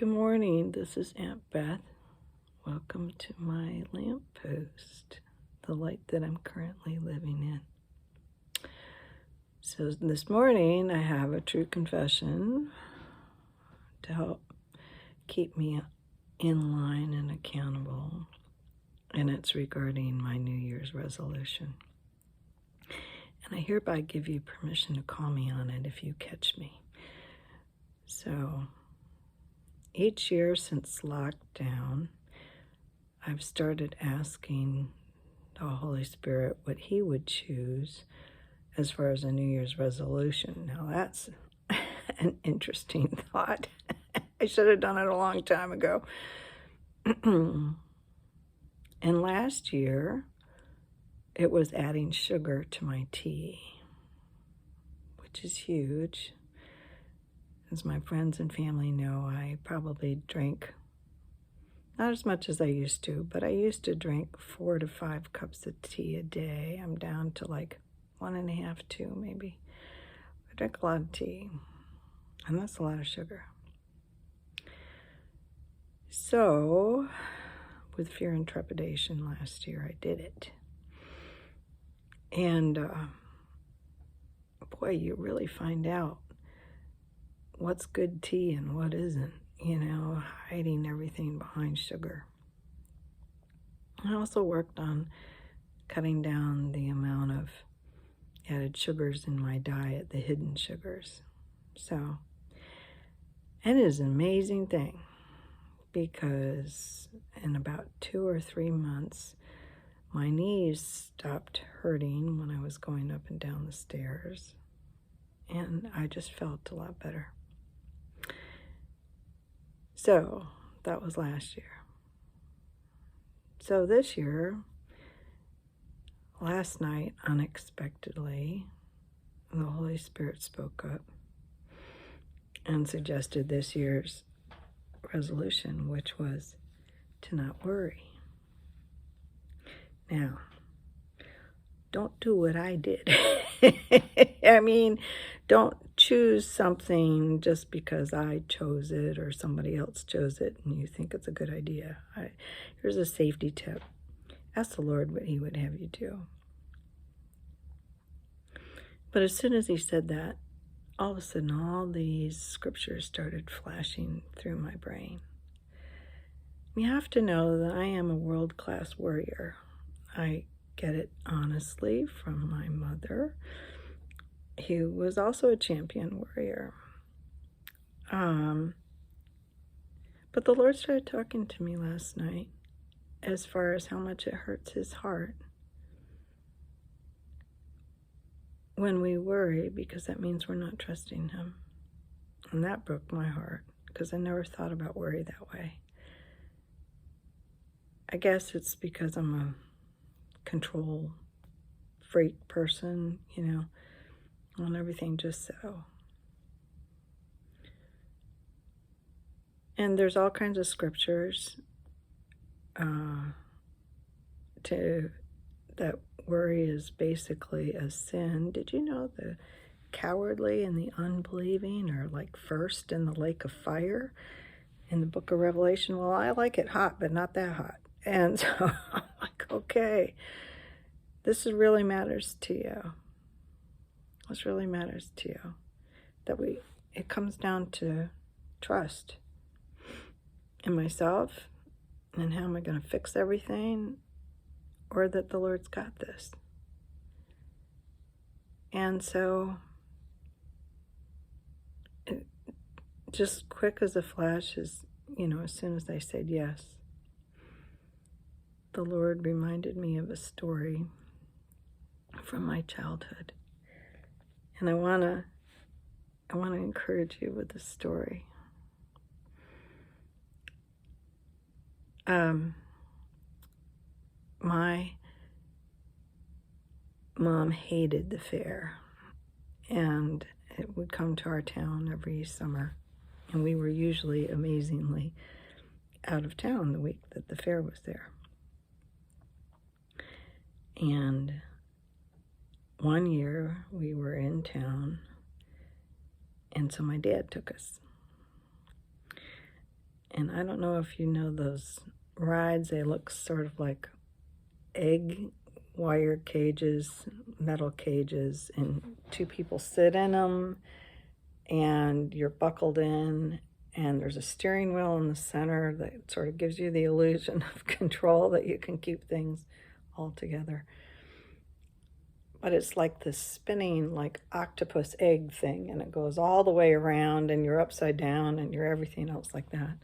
Good morning, this is Aunt Beth. Welcome to my lamppost, the light that I'm currently living in. So this morning I have a true confession to help keep me in line and accountable, and it's regarding my New Year's resolution. And I hereby give you permission to call me on it if you catch me. So each year since lockdown, I've started asking the Holy Spirit what He would choose as far as a New Year's resolution. Now that's an interesting thought. I should have done it a long time ago. And last year, it was adding sugar to my tea, which is huge. As my friends and family know, I probably drink, not as much as I used to, but I used to drink 4 to 5 cups of tea a day. I'm down to like 1.5, 2 maybe. I drink a lot of tea, and that's a lot of sugar. So, with fear and trepidation last year, I did it. And boy, you really find out what's good tea and what isn't, hiding everything behind sugar. I also worked on cutting down the amount of added sugars in my diet, the hidden sugars. So, and it is an amazing thing because in about 2 or 3 months, my knees stopped hurting when I was going up and down the stairs, and I just felt a lot better. So, that was last year. So this year, last night, unexpectedly, the Holy Spirit spoke up and suggested this year's resolution, which was to not worry. Now, don't do what I did. I mean, don't choose something just because I chose it or somebody else chose it and you think it's a good idea. Here's a safety tip. Ask the Lord what He would have you do. But as soon as He said that, all of a sudden all these scriptures started flashing through my brain. You have to know that I am a world-class warrior. I get it honestly from my mother, who was also a champion warrior. But the Lord started talking to me last night as far as how much it hurts His heart when we worry, because that means we're not trusting Him. And that broke my heart because I never thought about worry that way. I guess it's because I'm a control freak person, I want everything just so. And there's all kinds of scriptures that worry is basically a sin. Did you know the cowardly and the unbelieving are like first in the lake of fire in the book of Revelation? Well, I like it hot, but not that hot. And so I'm like, okay, this really matters to you. This really matters to you. It comes down to trust in myself and how am I going to fix everything, or that the Lord's got this. And so, just quick as a flash, as soon as I said yes, the Lord reminded me of a story from my childhood. And I want to encourage you with this story. My mom hated the fair, and it would come to our town every summer, and we were usually amazingly out of town the week that the fair was there. And one year we were in town, and so my dad took us. And I don't know if you know those rides. They look sort of like egg wire cages, metal cages, and two people sit in them, and you're buckled in, and there's a steering wheel in the center that sort of gives you the illusion of control, that you can keep things all together. But it's like this spinning, like octopus egg thing, and it goes all the way around, and you're upside down, and you're everything else like that.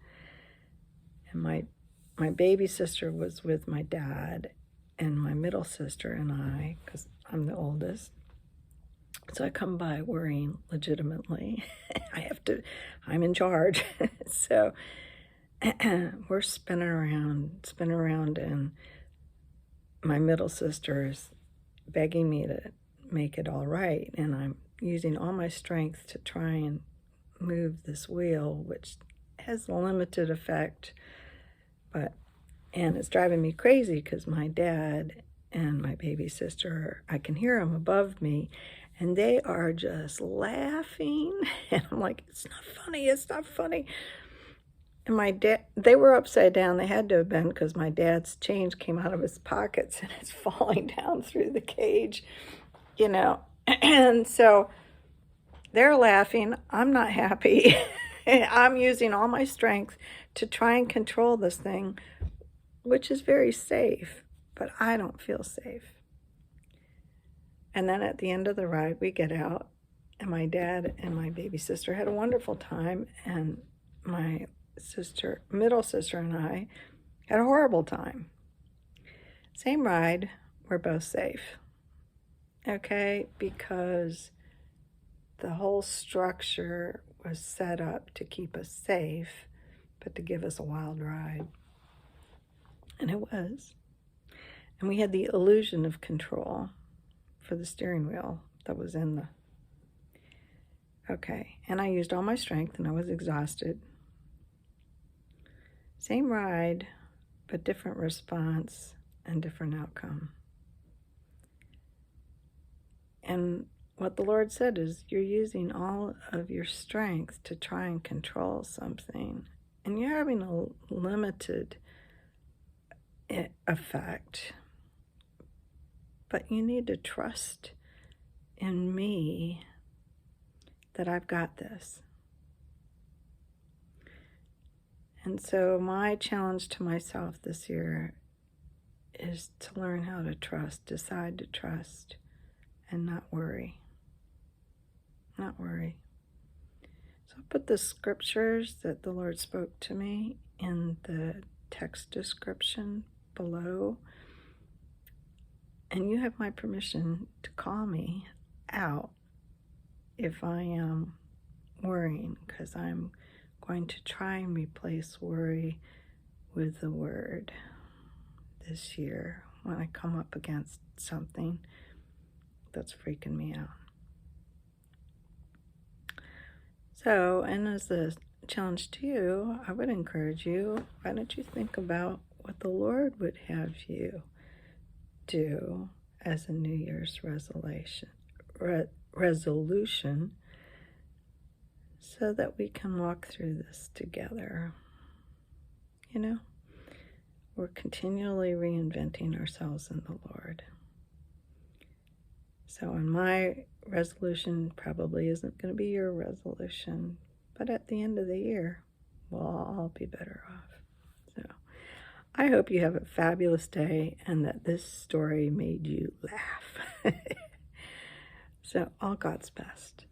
And my baby sister was with my dad, and my middle sister and I, because I'm the oldest. So I come by worrying legitimately. I'm in charge. So we're spinning around, and my middle sister is begging me to make it all right. And I'm using all my strength to try and move this wheel, which has a limited effect, and it's driving me crazy because my dad and my baby sister, I can hear them above me, and they are just laughing. And I'm like, it's not funny, it's not funny. And my dad, they were upside down. They had to have been, because my dad's change came out of his pockets and it's falling down through the cage, you know. And so they're laughing. I'm not happy. I'm using all my strength to try and control this thing, which is very safe, but I don't feel safe. And then at the end of the ride, we get out, and my dad and my baby sister had a wonderful time, and my middle sister and I had a horrible time. Same ride, we're both safe. Okay, because the whole structure was set up to keep us safe, but to give us a wild ride. And it was. And we had the illusion of control for the steering wheel that was in the... Okay, and I used all my strength, and I was exhausted. Same ride, but different response and different outcome. And what the Lord said is, you're using all of your strength to try and control something, and you're having a limited effect. But you need to trust in me that I've got this. And so my challenge to myself this year is to learn how to trust, decide to trust, and not worry. Not worry. So I put the scriptures that the Lord spoke to me in the text description below. And you have my permission to call me out if I am worrying, because I'm going to try and replace worry with the word this year when I come up against something that's freaking me out. So, and as a challenge to you, I would encourage you, why don't you think about what the Lord would have you do as a New Year's resolution, so that we can walk through this together. You know, we're continually reinventing ourselves in the Lord. So, and my resolution probably isn't going to be your resolution, but at the end of the year, we'll all be better off. So, I hope you have a fabulous day and that this story made you laugh. So, all God's best.